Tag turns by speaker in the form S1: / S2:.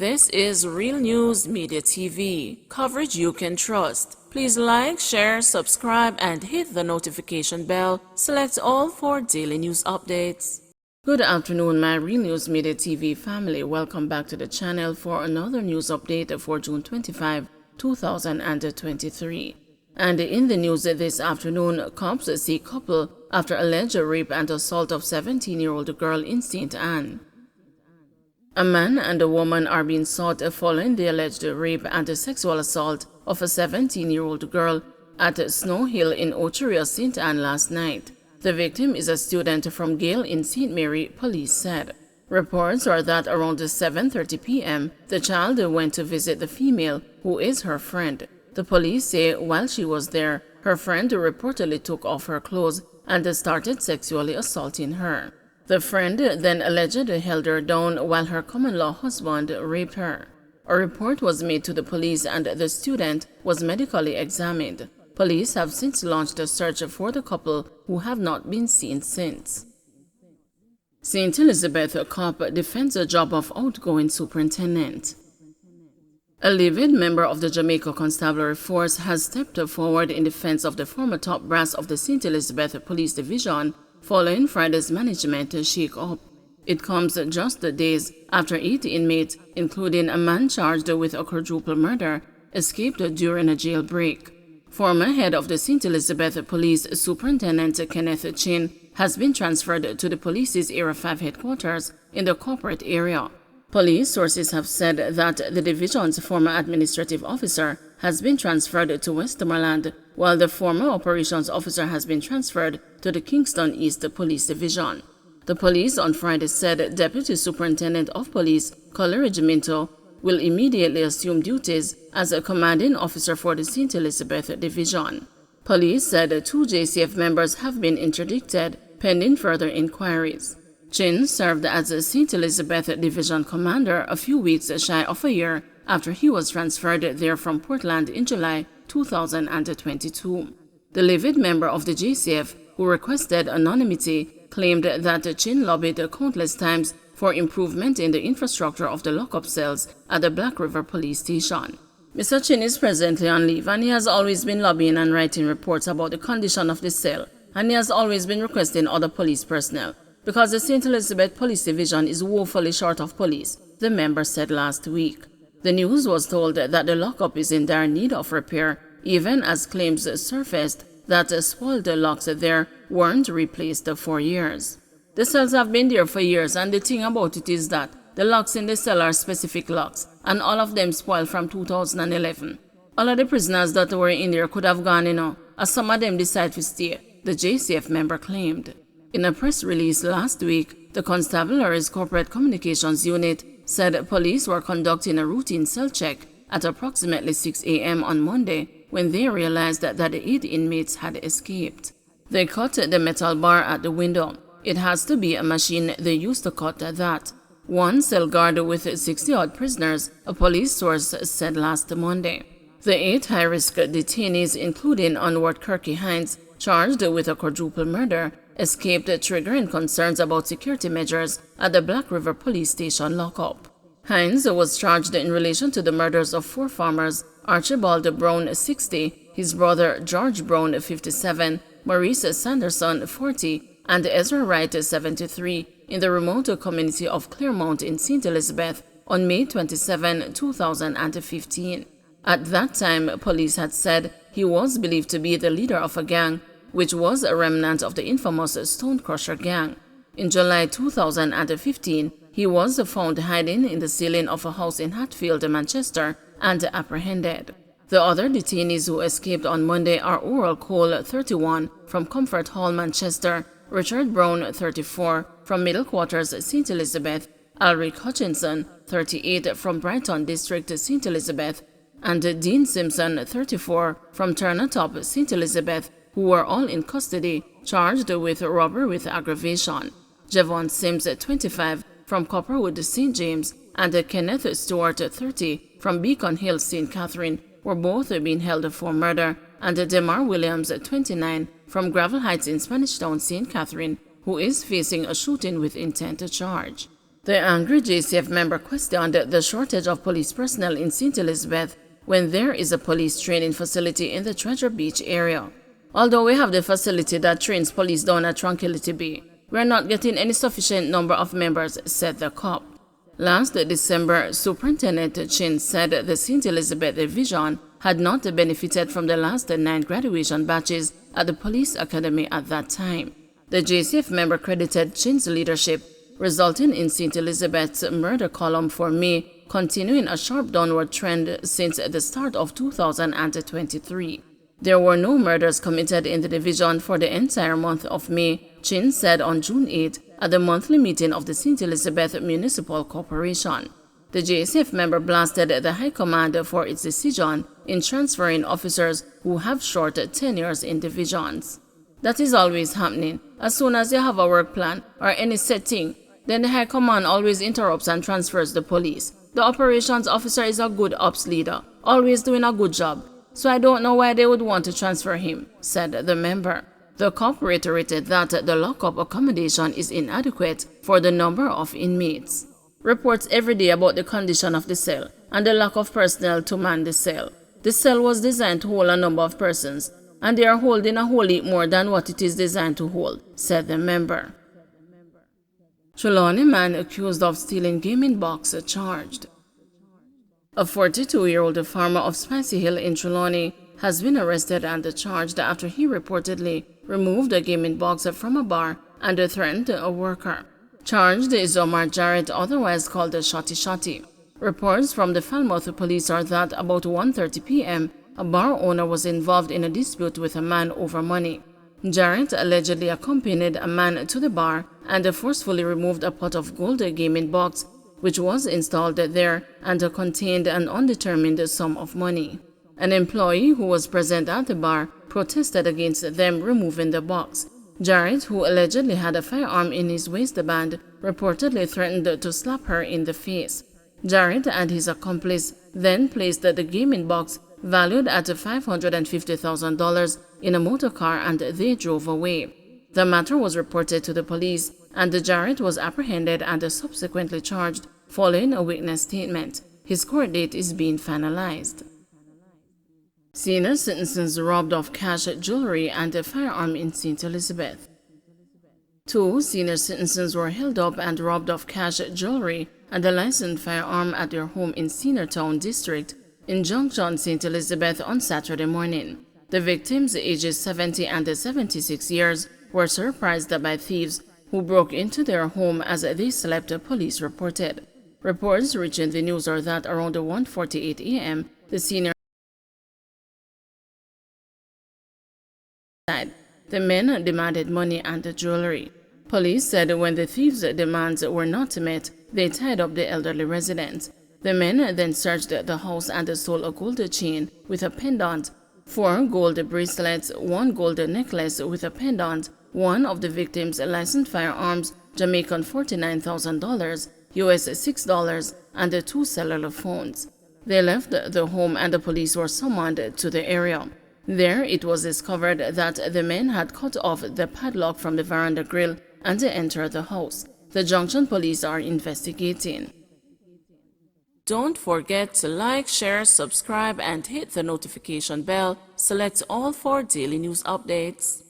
S1: This is Real News Media TV, coverage you can trust. Please like, share, subscribe, and hit the notification bell. Select all for daily news updates. Good afternoon, my Real News Media TV family. Welcome back to the channel for another news update for June 25, 2023. And in the news this afternoon, cops see couple after alleged rape and assault of 17-year-old girl in St. Anne. A man and a woman are being sought following the alleged rape and sexual assault of a 17-year-old girl at Snow Hill in Ocheria, St. Anne last night. The victim is a student from Gale in St. Mary, police said. Reports are that around 7:30 p.m., the child went to visit the female, who is her friend. The police say while she was there, her friend reportedly took off her clothes and started sexually assaulting her. The friend then allegedly held her down while her common-law husband raped her. A report was made to the police and the student was medically examined. Police have since launched a search for the couple who have not been seen since. St. Elizabeth cop defends the job of outgoing superintendent. A livid member of the Jamaica Constabulary Force has stepped forward in defense of the former top brass of the St. Elizabeth Police Division following Friday's management shake-up. It comes just days after 8 inmates, including a man charged with a quadruple murder, escaped during a jailbreak. Former head of the St. Elizabeth Police Superintendent Kenneth Chin has been transferred to the police's Area 5 headquarters in the corporate area. Police sources have said that the division's former administrative officer has been transferred to Westmoreland, while the former operations officer has been transferred to the Kingston East Police Division. The police on Friday said Deputy Superintendent of Police Coleridge Minto will immediately assume duties as a commanding officer for the St. Elizabeth Division. Police said 2 JCF members have been interdicted pending further inquiries. Chin served as a St. Elizabeth Division commander a few weeks shy of a year after he was transferred there from Portland in July 2022. The livid member of the JCF, who requested anonymity, claimed that Chin lobbied countless times for improvement in the infrastructure of the lockup cells at the Black River Police Station. Mr. Chin is presently on leave and he has always been lobbying and writing reports about the condition of the cell, and he has always been requesting other police personnel because the St. Elizabeth Police Division is woefully short of police, the member said last week. The news was told that the lockup is in dire need of repair, even as claims surfaced that spoiled locks there weren't replaced for years. The cells have been there for years, and the thing about it is that the locks in the cell are specific locks, and all of them spoiled from 2011. All of the prisoners that were in there could have gone, as some of them decided to stay, the JCF member claimed. In a press release last week, the Constabulary's Corporate Communications Unit said police were conducting a routine cell check at approximately 6 a.m. on Monday when they realized that the 8 inmates had escaped. They cut the metal bar at the window. It has to be a machine they used to cut that. One cell guard with 60-odd prisoners, a police source said last Monday. The 8 high-risk detainees, including Onward Kirky Hines, charged with a quadruple murder, escaped, triggering concerns about security measures at the Black River Police Station lockup. Hines was charged in relation to the murders of 4 farmers, Archibald Brown, 60, his brother George Brown, 57, Maurice Sanderson, 40, and Ezra Wright, 73, in the remote community of Claremont in St. Elizabeth on May 27, 2015. At that time, police had said he was believed to be the leader of a gang, which was a remnant of the infamous Stone Crusher gang. In July 2015, he was found hiding in the ceiling of a house in Hatfield, Manchester, and apprehended. The other detainees who escaped on Monday are Oral Cole, 31, from Comfort Hall, Manchester, Richard Brown, 34, from Middle Quarters, St. Elizabeth, Alric Hutchinson, 38, from Brighton District, St. Elizabeth, and Dean Simpson, 34, from Turner Top, St. Elizabeth, who were all in custody, charged with robbery with aggravation. Javon Sims, 25, from Copperwood, St. James, and Kenneth Stewart, 30, from Beacon Hill, St. Catherine, were both being held for murder, and Demar Williams, 29, from Gravel Heights in Spanish Town, St. Catherine, who is facing a shooting with intent charge. The angry JCF member questioned the shortage of police personnel in St. Elizabeth when there is a police training facility in the Treasure Beach area. Although we have the facility that trains police down at Tranquility Bay, we are not getting any sufficient number of members, said the cop. Last December, Superintendent Chin said the St. Elizabeth Division had not benefited from the last 9 graduation batches at the police academy at that time. The JCF member credited Chin's leadership, resulting in St. Elizabeth's murder column for May continuing a sharp downward trend since the start of 2023. There were no murders committed in the division for the entire month of May, Chin said on June 8 at the monthly meeting of the St. Elizabeth Municipal Corporation. The JCF member blasted the High Command for its decision in transferring officers who have short tenures in divisions. That is always happening. As soon as you have a work plan or any setting, then the High Command always interrupts and transfers the police. The operations officer is a good ops leader, always doing a good job. So I don't know why they would want to transfer him, said the member. The cop reiterated that the lockup accommodation is inadequate for the number of inmates. Reports every day about the condition of the cell and the lack of personnel to man the cell. The cell was designed to hold a number of persons, and they are holding a whole heap more than what it is designed to hold, said the member. Trelawney man accused of stealing gaming box charged. A 42-year-old farmer of Spicy Hill in Trelawney has been arrested and charged after he reportedly removed a gaming box from a bar and threatened a worker. Charged is Omar Jarrett, otherwise called Shotty Shotty. Reports from the Falmouth police are that about 1:30 p.m., a bar owner was involved in a dispute with a man over money. Jarrett allegedly accompanied a man to the bar and forcefully removed a pot of gold gaming box which was installed there and contained an undetermined sum of money. An employee who was present at the bar protested against them removing the box. Jarrett, who allegedly had a firearm in his waistband, reportedly threatened to slap her in the face. Jarrett and his accomplice then placed the gaming box, valued at $550,000, in a motor car and they drove away. The matter was reported to the police, and Jarrett was apprehended and subsequently charged following a witness statement. His court date is being finalized. Senior citizens robbed of cash, jewelry, and a firearm in St. Elizabeth. 2 senior citizens were held up and robbed of cash, jewelry, and a licensed firearm at their home in Cedartown District in Junction, St. Elizabeth on Saturday morning. The victims, ages 70 and 76 years, were surprised by thieves who broke into their home as they slept, police reported. Reports reaching the news are that around 1:48 a.m., the senior died. The men demanded money and jewelry. Police said when the thieves' demands were not met, they tied up the elderly resident. The men then searched the house and stole a gold chain with a pendant, 4 gold bracelets, 1 gold necklace with a pendant, one of the victims' licensed firearms, Jamaican $49,000, US $6, and 2 cellular phones. They left the home and the police were summoned to the area. There it was discovered that the men had cut off the padlock from the veranda grill and entered the house. The Junction police are investigating. Don't forget to like, share, subscribe, and hit the notification bell. Select all for daily news updates.